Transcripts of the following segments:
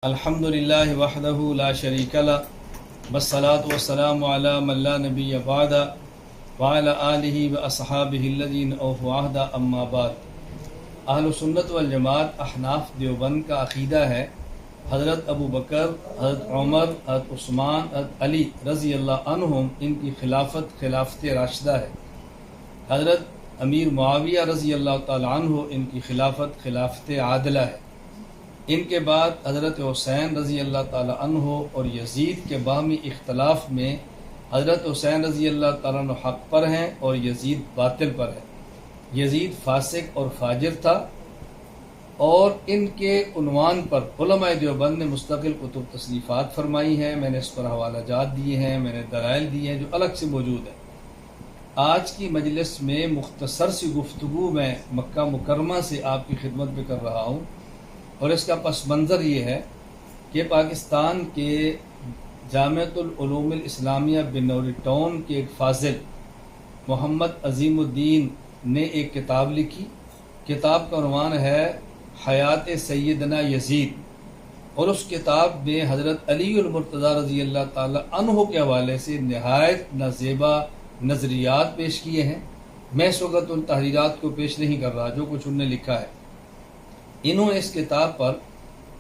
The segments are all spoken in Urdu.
الحمد للہ وحدہ لا شریک لہ والصلاة والسلام علی من لا نبی بعد وعلی آلہ واصحابہ الذین اوفوا عہدا اما بعد۔ اہل سنت والجماعت احناف دیوبند کا عقیدہ ہے حضرت ابو بکر، حضرت عمر، حضرت عثمان، حضرت علی رضی اللہ عنہم ان کی خلافت راشدہ ہے۔ حضرت امیر معاویہ رضی اللہ تعالی عنہ ان کی خلافت عادلہ ہے۔ ان کے بعد حضرت حسین رضی اللہ تعالی عنہ اور یزید کے باہمی اختلاف میں حضرت حسین رضی اللہ تعالیٰ عنہ حق پر ہیں اور یزید باطل پر ہے۔ یزید فاسق اور فاجر تھا اور ان کے عنوان پر علماء دیوبند نے مستقل کتب تصنیفات فرمائی ہیں، میں نے اس پر حوالہ جات دیے ہیں، میں نے دلائل دیے ہیں جو الگ سے موجود ہیں۔ آج کی مجلس میں مختصر سی گفتگو میں مکہ مکرمہ سے آپ کی خدمت میں کر رہا ہوں، اور اس کا پس منظر یہ ہے کہ پاکستان کے جامعۃ العلوم الاسلامیہ بنوری ٹاؤن کے ایک فاضل محمد عظیم الدین نے ایک کتاب لکھی۔ کتاب کا عنوان ہے حیات سیدنا یزید، اور اس کتاب میں حضرت علی المرتضیٰ رضی اللہ تعالی عنہ کے حوالے سے نہایت نازیبا نظریات پیش کیے ہیں۔ میں اس وقت ان تحریرات کو پیش نہیں کر رہا جو کچھ انہوں نے لکھا ہے۔ انہوں نے اس کتاب پر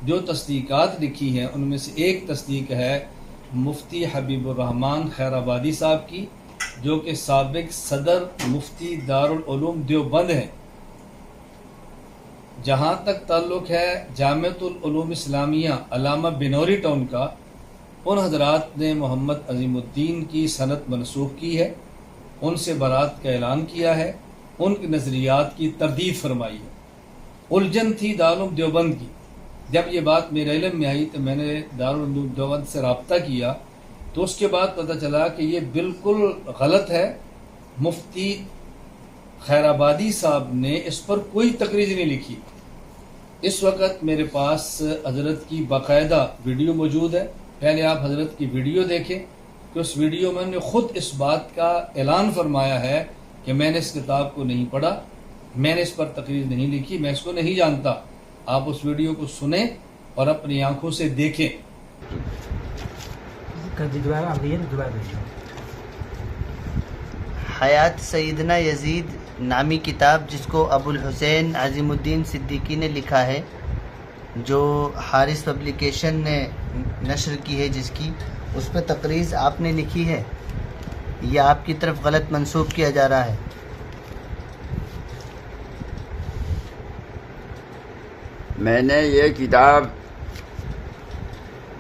جو تصدیقات لکھی ہیں ان میں سے ایک تصدیق ہے مفتی حبیب الرحمن خیرآبادی صاحب کی، جو کہ سابق صدر مفتی دارالعلوم دیوبند ہیں۔ جہاں تک تعلق ہے جامعۃ العلوم اسلامیہ علامہ بنوری ٹاؤن کا، ان حضرات نے محمد عظیم الدین کی سند منسوخ کی ہے، ان سے برات کا اعلان کیا ہے، ان کے نظریات کی تردید فرمائی ہے۔ الجھن تھی دارالعلوم دیوبند کی۔ جب یہ بات میرے علم میں آئی تو میں نے دارالعلوم دیوبند سے رابطہ کیا، تو اس کے بعد پتہ چلا کہ یہ بالکل غلط ہے۔ مفتی خیرآبادی صاحب نے اس پر کوئی تقریر نہیں لکھی۔ اس وقت میرے پاس حضرت کی باقاعدہ ویڈیو موجود ہے، پہلے آپ حضرت کی ویڈیو دیکھیں کہ اس ویڈیو میں نے خود اس بات کا اعلان فرمایا ہے کہ میں نے اس کتاب کو نہیں پڑھا، میں نے اس پر تقریر نہیں لکھی، میں اس کو نہیں جانتا۔ آپ اس ویڈیو کو سنیں اور اپنی آنکھوں سے دیکھیں۔ حیات سیدنا یزید نامی کتاب، جس کو ابو الحسین عظیم الدین صدیقی نے لکھا ہے، جو حارث پبلیکیشن نے نشر کی ہے، جس کی اس پہ تقریر آپ نے لکھی ہے، یہ آپ کی طرف غلط منسوب کیا جا رہا ہے۔ میں نے یہ کتاب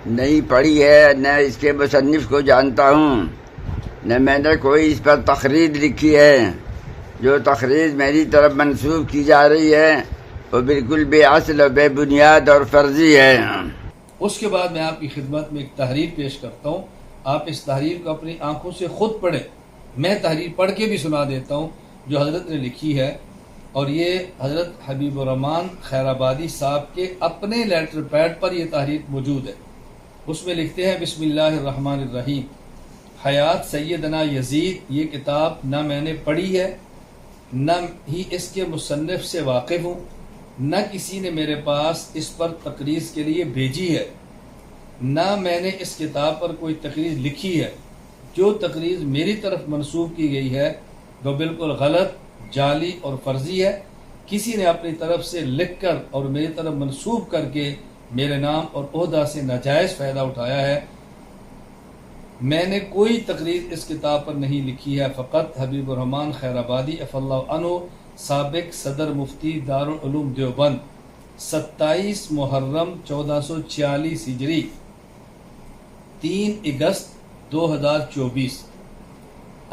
نہیں پڑھی ہے، نہ اس کے مصنف کو جانتا ہوں، نہ میں نے کوئی اس پر تقریر لکھی ہے۔ جو تقریر میری طرف منسوب کی جا رہی ہے وہ بالکل بے اصل و بے بنیاد اور فرضی ہے۔ اس کے بعد میں آپ کی خدمت میں ایک تحریر پیش کرتا ہوں، آپ اس تحریر کو اپنی آنکھوں سے خود پڑھیں۔ میں تحریر پڑھ کے بھی سنا دیتا ہوں جو حضرت نے لکھی ہے، اور یہ حضرت حبیب الرحمن خیرآبادی صاحب کے اپنے لیٹر پیڈ پر یہ تحریر موجود ہے۔ اس میں لکھتے ہیں بسم اللہ الرحمن الرحیم، حیات سیدنا یزید، یہ کتاب نہ میں نے پڑھی ہے، نہ ہی اس کے مصنف سے واقف ہوں، نہ کسی نے میرے پاس اس پر تقریر کے لیے بھیجی ہے، نہ میں نے اس کتاب پر کوئی تقریر لکھی ہے۔ جو تقریر میری طرف منسوب کی گئی ہے وہ بالکل غلط، جعلی اور فرضی ہے۔ کسی نے اپنی طرف سے لکھ کر اور میری طرف منسوب کر کے میرے نام اور عہدہ سے ناجائز فائدہ اٹھایا ہے۔ میں نے کوئی تقریر اس کتاب پر نہیں لکھی ہے، فقط حبیب الرحمن خیرآبادی عفی اللہ عنہ، سابق صدر مفتی دارالعلوم دیوبند، 27 محرم 1446 ہجری، 3 اگست 2024،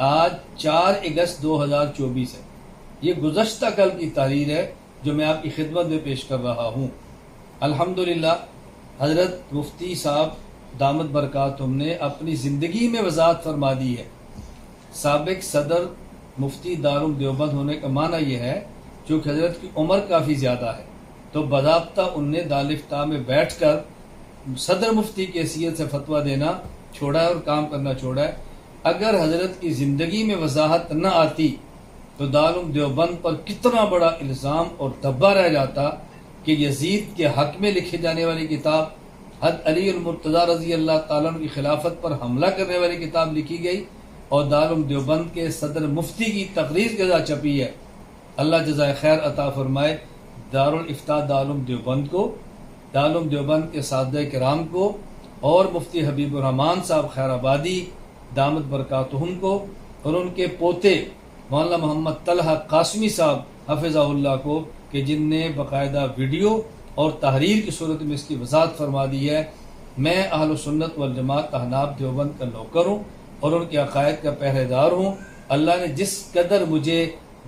آج 4 اگست 2024 ہے۔ یہ گزشتہ کل کی تحریر ہے جو میں آپ کی خدمت میں پیش کر رہا ہوں۔ الحمدللہ حضرت مفتی صاحب دامت برکاتہم نے اپنی زندگی میں وضاحت فرما دی ہے۔ سابق صدر مفتی دارالعلوم دیوبند ہونے کا معنی یہ ہے چونکہ حضرت کی عمر کافی زیادہ ہے تو باضابطہ ان نے دارالفتاء میں بیٹھ کر صدر مفتی کی حیثیت سے فتویٰ دینا چھوڑا ہے اور کام کرنا چھوڑا ہے۔ اگر حضرت کی زندگی میں وضاحت نہ آتی تو دارالعلوم دیوبند پر کتنا بڑا الزام اور دبا رہ جاتا کہ یزید کے حق میں لکھی جانے والی کتاب حضرت علی المرتضیٰ رضی اللہ تعالیٰ عنہ کی خلافت پر حملہ کرنے والی کتاب لکھی گئی اور دارالعلوم دیوبند کے صدر مفتی کی تقریر کے ساتھ چھپی ہے۔ اللہ جزائے خیر عطا فرمائے دارالافتاء دارالعلوم دیوبند کو، دارالعلوم دیوبند کے اساتذہ کرام کو، اور مفتی حبیب الرحمان صاحب خیر آبادی دامت برکاتہم کو، اور ان کے پوتے مولانا محمد طلحہ قاسمی صاحب حفظہ اللہ کو، کہ جن نے باقاعدہ ویڈیو اور تحریر کی صورت میں اس کی وضاحت فرما دی ہے۔ میں اہل سنت والجماعت احناف دیوبند کا نوکر ہوں اور ان کے عقائد کا پہرے دار ہوں۔ اللہ نے جس قدر مجھے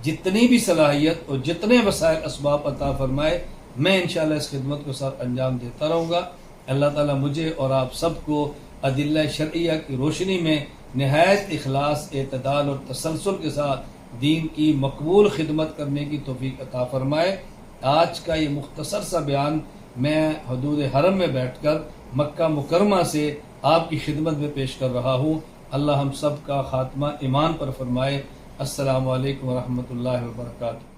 جتنی بھی صلاحیت اور جتنے وسائل اسباب عطا فرمائے، میں انشاءاللہ اس خدمت کو ساتھ انجام دیتا رہوں گا۔ اللہ تعالیٰ مجھے اور آپ سب کو ادلہ شرعیہ کی روشنی میں نہایت اخلاص، اعتدال اور تسلسل کے ساتھ دین کی مقبول خدمت کرنے کی توفیق عطا فرمائے۔ آج کا یہ مختصر سا بیان میں حدود حرم میں بیٹھ کر مکہ مکرمہ سے آپ کی خدمت میں پیش کر رہا ہوں۔ اللہ ہم سب کا خاتمہ ایمان پر فرمائے۔ السلام علیکم ورحمۃ اللہ وبرکاتہ۔